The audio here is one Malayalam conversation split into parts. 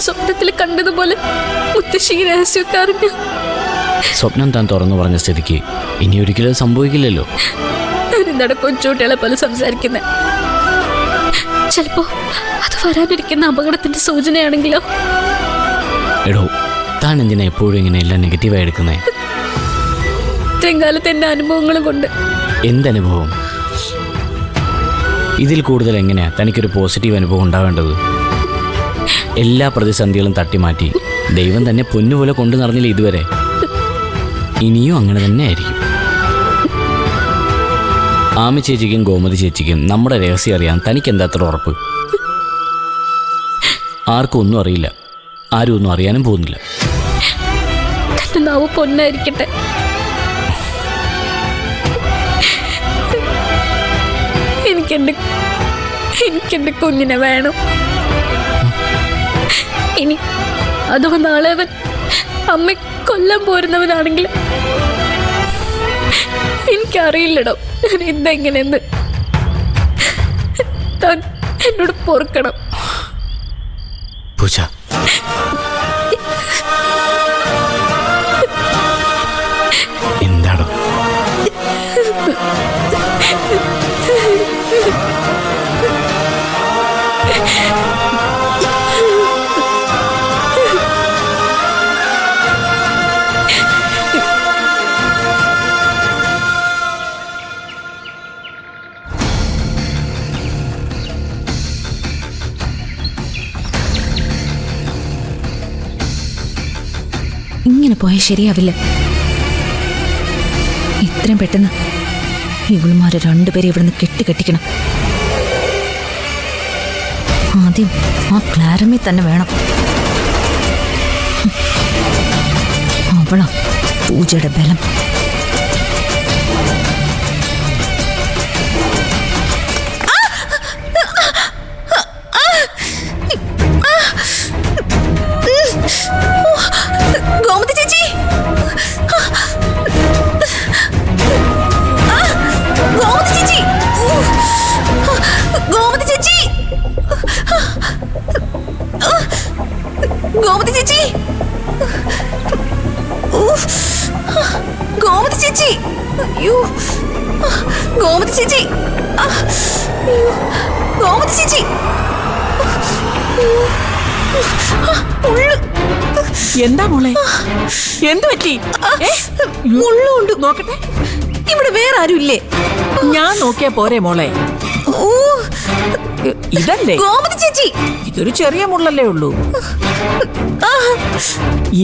സ്വപ്നത്തിൽ കണ്ടതുപോലെ മുത്തശ്ശി രഹസ്യക്കാരന്. സ്വപ്നം താൻ തുറന്നു പറഞ്ഞ സ്ഥിതിക്ക് ഇനി ഒരിക്കലും അത് സംഭവിക്കില്ലല്ലോ. എന്താണ് കൊച്ചുകുട്ടികളെ പോലെ സംസാരിക്കുന്നത്? ചിലപ്പോ അത് വരാനിരിക്കുന്ന അപകടത്തിന്റെ സൂചനയാണെങ്കിലോ? എടോ, താൻ എന്തിനാ എപ്പോഴും ഇങ്ങനെ എല്ലാം നെഗറ്റീവായി എടുക്കുന്നേ? ഇത്രയും കാലത്ത് എന്റെ അനുഭവങ്ങളും കൊണ്ട്. എന്തനുഭവം? ഇതിൽ കൂടുതൽ എങ്ങനെയാ തനിക്കൊരു പോസിറ്റീവ് അനുഭവം ഉണ്ടാവേണ്ടത്? എല്ലാ പ്രതിസന്ധികളും തട്ടിമാറ്റി ദൈവം തന്നെ പൊന്നുപോലെ കൊണ്ടു നടന്നില്ല ഇതുവരെ. ഇനിയും അങ്ങനെ തന്നെ ആയിരിക്കും. ആമി ചേച്ചിക്കും ഗോമതി ചേച്ചിക്കും നമ്മുടെ രഹസ്യം അറിയാൻ തനിക്ക് എന്താ അത്ര ഉറപ്പ്? ആർക്കും ഒന്നും അറിയില്ല, ആരും ഒന്നും അറിയാനും പോകുന്നില്ല. തന്റെ നാവ് പൊന്നായിരിക്കട്ടെ. എനിക്കെന്റെ കുഞ്ഞിനെ വേണം. ഇനി അഥവാ നാളെ അവൻ അമ്മ കൊല്ലാൻ പോരുന്നവനാണെങ്കിൽ എനിക്കറിയില്ലടോ ഞാൻ എന്തെങ്ങനെയെന്ന്. താൻ എന്നോട് പൊറുക്കണം. പൂജ, എന്താടോ? ഇങ്ങനെ പോയാൽ ശരിയാവില്ല. ഇത്രയും പെട്ടെന്ന് ഇവളുമാരെ രണ്ടുപേരെ ഇവിടുന്ന് കെട്ടിക്കണം. ആദ്യം ആ ക്ലാരമ്മയെ തന്നെ വേണം. അവളാ പൂജയുടെ ബലം. ഗോമതി ചേച്ചി, ഗോമതി ചേച്ചി, ഗോമതി ചേച്ചി, ഗോമതി ചേച്ചി, ഗോമതി ചേച്ചി, അയ്യോ, ഗോമതി ചേച്ചി, ഗോമതി ചേച്ചി, എന്താ മോളെ, എന്തു പറ്റി? മുള്ളുണ്ട്. നോക്കട്ടെ, ഇവിടെ വേറെ ആരും ഇല്ലേ? ഞാൻ നോക്കിയാ പോരെ മോളെ? ഇതല്ലേ ഗോമതി ചേച്ചി? ഇതൊരു ചെറിയ മുള്ളല്ലേ ഉള്ളൂ.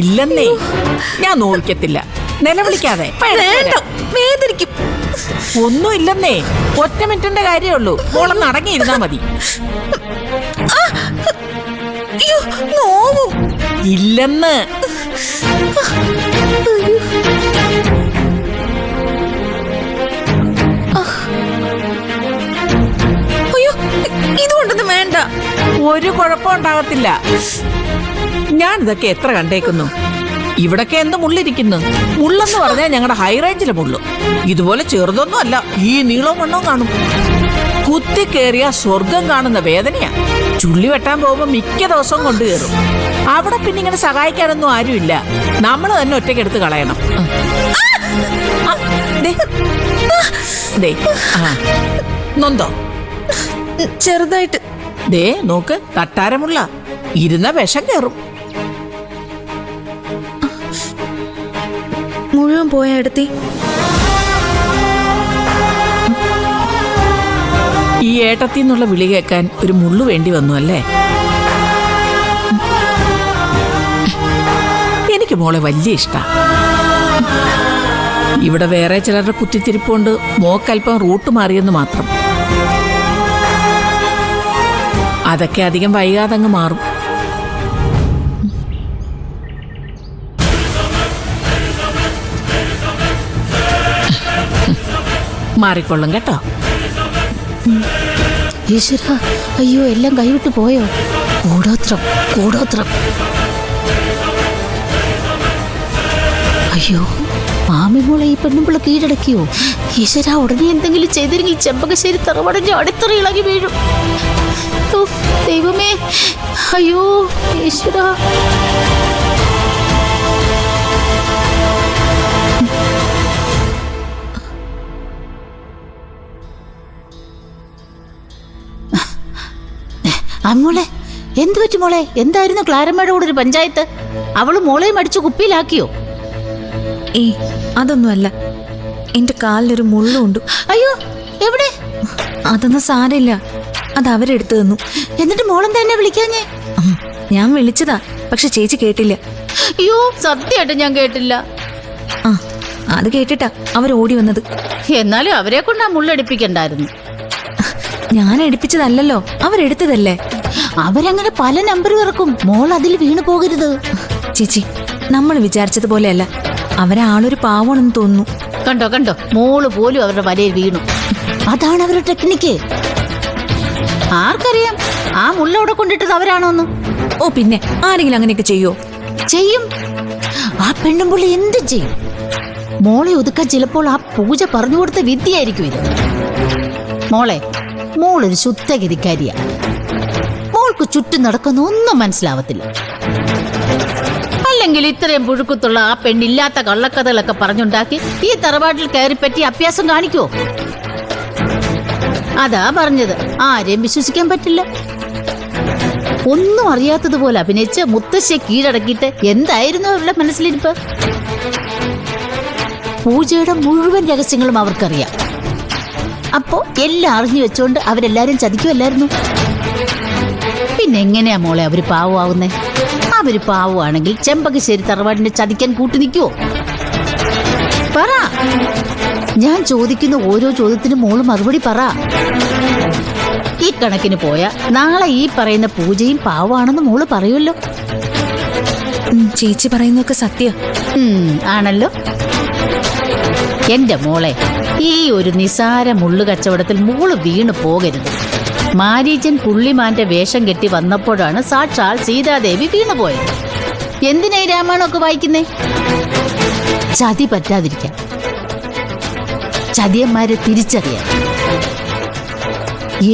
ഇല്ലെന്നേ, ഞാൻ നോക്കത്തില്ല. നിലവിളിക്കാതെ. വേദനിക്കും. ഒന്നും ഇല്ലെന്നേ, ഒറ്റ മിനിറ്റിന്റെ കാര്യമേ ഉള്ളൂ. മോളൊന്ന് അടങ്ങിയിരുന്നാ മതി. നോവും ഇല്ലെന്ന്. അയ്യോ, ഇതുകൊണ്ടൊന്നും വേണ്ട. ഒരു കുഴപ്പം ഉണ്ടാകത്തില്ല. ഞാൻ ഇതൊക്കെ എത്ര കണ്ടേക്കുന്നു. ഇവിടൊക്കെ എന്ത് മുള്ളിരിക്കുന്നു. മുള്ളെന്ന് പറഞ്ഞാൽ ഞങ്ങളുടെ ഹൈ റേഞ്ചിലെ മുള്ളു. ഇതുപോലെ ചെറുതൊന്നും അല്ല, ഈ നീളവും വണ്ണവും കാണും. കുത്തിക്കേറിയ സ്വർഗം കാണുന്ന വേദനയാ. ചുള്ളി വെട്ടാൻ പോകുമ്പോ മിക്ക ദിവസവും കൊണ്ടു കയറും. അവിടെ പിന്നെ ഇങ്ങനെ സഹായിക്കാനൊന്നും ആരുമില്ല. നമ്മൾ തന്നെ ഒറ്റയ്ക്കെടുത്ത് കളയണം. നൊന്തോ? ചെറുതായിട്ട്. ദേ നോക്ക്, തട്ടാരമുള്ള. ഇരുന്ന വിഷം കയറും. മുഴുവൻ പോയ എടുത്തി. ഈ ഏട്ടത്തിന്നുള്ള വിളി കേൾക്കാൻ ഒരു മുള്ളു വേണ്ടി വന്നു അല്ലേ? എനിക്ക് മോളെ വലിയ ഇഷ്ടാ. ഇവിടെ വേറെ ചിലരുടെ കുത്തിത്തിരിപ്പുണ്ട്. മോക്കല്പം റൂട്ട് മാറിയെന്ന് മാത്രം. അതൊക്കെ അധികം വൈകാതെ അങ്ങ് മാറും. മാറിക്കൊള്ളും കേട്ടോ. ഈശ്വര, അയ്യോ, എല്ലാം കൈവിട്ട് പോയോ? കൂടോത്രം. അയ്യോ, മാമിമോളെ ഈ പെണ്ണുമ്പിള്ള കീഴടക്കിയോ? ഈശ്വര, ഉടനെ എന്തെങ്കിലും ചെയ്തിരുന്നെങ്കിൽ ചെമ്പകശ്ശേരി തറവാടിന്റെ അടിത്തറ ഇളകി വീഴും. ഓ, ദൈവമേ, അയ്യോ ഈശ്വര. അമ്മോളെ, എന്തു പറ്റി മോളെ? എന്തായിരുന്നു ക്ലാരമ്മയുടെ കൂടെ ഒരു പഞ്ചായത്ത്? അവള് മോളെയും അടിച്ചു കുപ്പിയിലാക്കിയോ? അതൊന്നുമല്ല, എന്റെ കാലിലൊരു മുള്ളുണ്ട്. അയ്യോ, എവിടെ? അതൊന്നും സാരമില്ല, അത് അവരെടുത്തു തന്നു. എന്നിട്ട് മോളെന്താ എന്നെ വിളിക്കാഞ്ഞേ? ഞാൻ വിളിച്ചതാ, പക്ഷെ ചേച്ചി കേട്ടില്ല. അയ്യോ, സത്യമായിട്ട് ഞാൻ കേട്ടില്ല. ആ, അത് കേട്ടിട്ടാ അവർ ഓടി വന്നത്. എന്നാലും അവരെ കൊണ്ട് ആ മുള്ളടിപ്പിക്കണ്ടായിരുന്നു. ഞാൻ എടുപ്പിച്ചതല്ലല്ലോ, അവരെടുത്തതല്ലേ. അവരങ്ങനെ പല നമ്പർ ഇറക്കും, മോൾ അതിൽ വീണു പോകരുത്. ചേച്ചി, നമ്മൾ വിചാരിച്ചതുപോലെയല്ല, അവരാളൊരു പാവണെന്ന് തോന്നുന്നു. കണ്ടോ കണ്ടോ, മോള് പോലും അവരുടെ വലയിൽ വീണു. അതാണ് അവരുടെ ടെക്നിക്ക്. ആർക്കറിയാം ആ മുള്ള അവിടെ കൊണ്ടിട്ടത് അവരാണോന്ന്? ഓ പിന്നെ, ആരെങ്കിലും അങ്ങനെയൊക്കെ ചെയ്യോ? ചെയ്യും. ആ പെണ്ണുമ്പോൾ എന്തും ചെയ്യും. മോളെ ഒതുക്കാൻ ചിലപ്പോൾ ആ പൂജ പറഞ്ഞു കൊടുത്ത വിദ്യയായിരിക്കും ഇത്. മോളെ, മോളൊരു ശുദ്ധഗതിക്കാരിയാ. മോൾക്ക് ചുറ്റും നടക്കുന്ന ഒന്നും മനസ്സിലാവത്തില്ല. അല്ലെങ്കിൽ ഇത്രയും പുഴുക്കത്തുള്ള ആ പെണ്ണില്ലാത്ത കള്ളക്കഥകളൊക്കെ പറഞ്ഞുണ്ടാക്കി ഈ തറവാട്ടിൽ കയറിപ്പറ്റി അഭ്യാസം കാണിക്കോ? അതാ പറഞ്ഞത്, ആരെയും വിശ്വസിക്കാൻ പറ്റില്ല. ഒന്നും അറിയാത്തതുപോലെ അഭിനയിച്ച് മുത്തശ്ശിയെ കീഴടക്കിയിട്ട് എന്തായിരുന്നു അവരുടെ മനസ്സിലിരിപ്പ്? പൂജയുടെ മുഴുവൻ രഹസ്യങ്ങളും അവർക്കറിയാം. അപ്പോ എല്ലാം അറിഞ്ഞു വെച്ചോണ്ട് അവരെല്ലാരും ചതിക്കുമല്ലായിരുന്നു. പിന്നെ എങ്ങനെയാ മോളെ അവര് പാവമാവുന്നേ? അവര് പാവമാണെങ്കിൽ ചെമ്പകശ്ശേരി തറവാടിന്റെ ചതിക്കാൻ കൂട്ടു നിൽക്കുവോ? പറ. ഞാൻ ചോദിക്കുന്ന ഓരോ ചോദ്യത്തിനും മോള് മറുപടി പറ. ഈ കണക്കിന് പോയാ നാളെ ഈ പറയുന്ന പൂജയും പാവമാണെന്ന് മോള് പറയുമല്ലോ. ചേച്ചി പറയുന്നതൊക്കെ സത്യ. ആണല്ലോ. എന്റെ മോളെ, ഈ ഒരു നിസാര മുള്ളു കച്ചവടത്തിൽ മോള് വീണു പോകരുത്. മാരീചൻ പുള്ളിമാന്റെ വേഷം കെട്ടി വന്നപ്പോഴാണ് സാക്ഷാൽ സീതാദേവി വീണുപോയത്. എന്തിനായി രാമായണമൊക്കെ വായിക്കുന്നേ? ചതി പറ്റാതിരിക്കാൻ, ചതിയന്മാരെ തിരിച്ചറിയാൻ.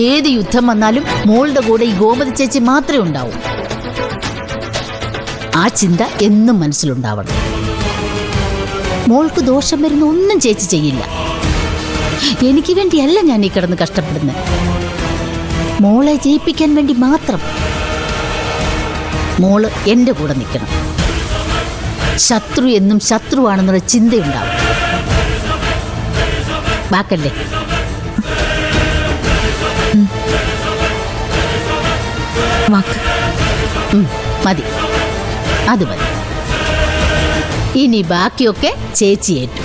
ഏത് യുദ്ധം വന്നാലും മോളുടെ കൂടെ ഈ ഗോമതി ചേച്ചി മാത്രമേ ഉണ്ടാവൂ. ആ ചിന്ത എന്നും മനസ്സിലുണ്ടാവണം. മോൾക്ക് ദോഷം വരുന്ന ഒന്നും ചേച്ചി ചെയ്യില്ല. എനിക്ക് വേണ്ടിയല്ല ഞാൻ ഈ കിടന്ന് കഷ്ടപ്പെടുന്നത്, മോളെ ജയിപ്പിക്കാൻ വേണ്ടി മാത്രം. മോള് എന്റെ കൂടെ നിൽക്കണം. ശത്രു എന്നും ശത്രുവാണെന്നുള്ള ചിന്തയുണ്ടാവും. ബാക്കല്ലേ? വാക്ക് മതി, അത് മതി. ഇനി ബാക്കിയൊക്കെ ചേച്ചി ഏറ്റു.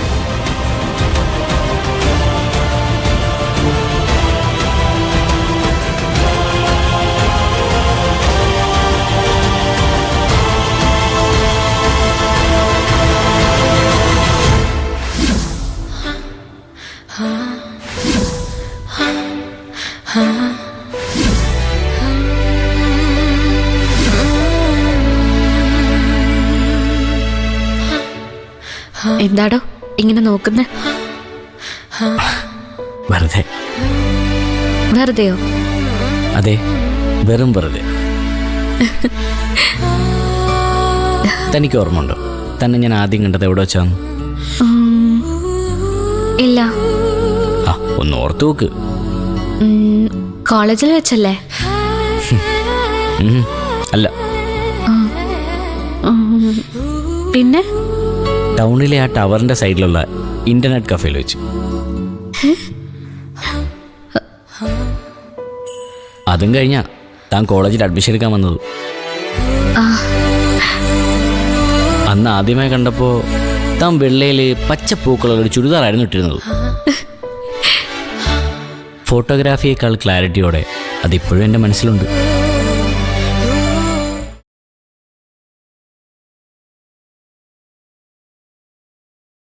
എന്താടോ ഇങ്ങനെ നോക്കുന്നേ? വെറുതെ. വെറുതെയോ? അതെ, വെറും വെറുതെ. തനിക്ക് ഓർമ്മയുണ്ടോ തന്നെ ഞാൻ ആദ്യം കണ്ടത് എവിടെ വെച്ചാന്ന്? ഇല്ല. ആ, ഒന്ന് ഓർത്തു നോക്ക്. കോളേജിൽ വെച്ചല്ലേ? അല്ല. പിന്നെ ടൗണിലെ ആ ടവറിന്റെ സൈഡിലുള്ള ഇന്റർനെറ്റ് കഫേയിൽ വെച്ച്. അതും കഴിഞ്ഞാ താൻ കോളേജിൽ അഡ്മിഷൻ എടുക്കാൻ വന്നത്. അന്ന് ആദ്യമായി കണ്ടപ്പോ താൻ വെള്ളയില് പച്ചപ്പൂക്കളുള്ള ഒരു ചുരിദാറായിരുന്നു ഇട്ടിരുന്നത്. ഫോട്ടോഗ്രാഫിയേക്കാൾ ക്ലാരിറ്റിയോടെ അതിപ്പോഴും എൻ്റെ മനസ്സിലുണ്ട്.